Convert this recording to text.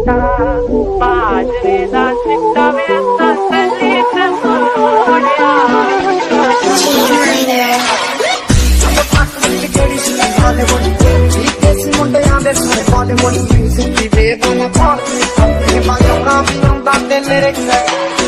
ਬਾਜਰੇ ਦਾ ਚਿੱਟਾ ਵੇ ਤਸਲੀ ਤੇ ਮੋੜਿਆ ਜਿਹੜੀ ਸੀ ਬਾਲੀਵੁੱਡ ਇਸ ਮੁੰਡਿਆਂ ਦੇ ਸਾਰੇ ਬਾਲੀਵੁੱਡ ਮਿਊਜ਼ਿਕ ਦੀ ਬੇਗਾਨਾ ਪਾਰਟੀ ਇਹ ਮਾਂ ਨਾ ਵੀ ਹੁੰਦਾ ਤੇ ਲਿਰਿਕਸ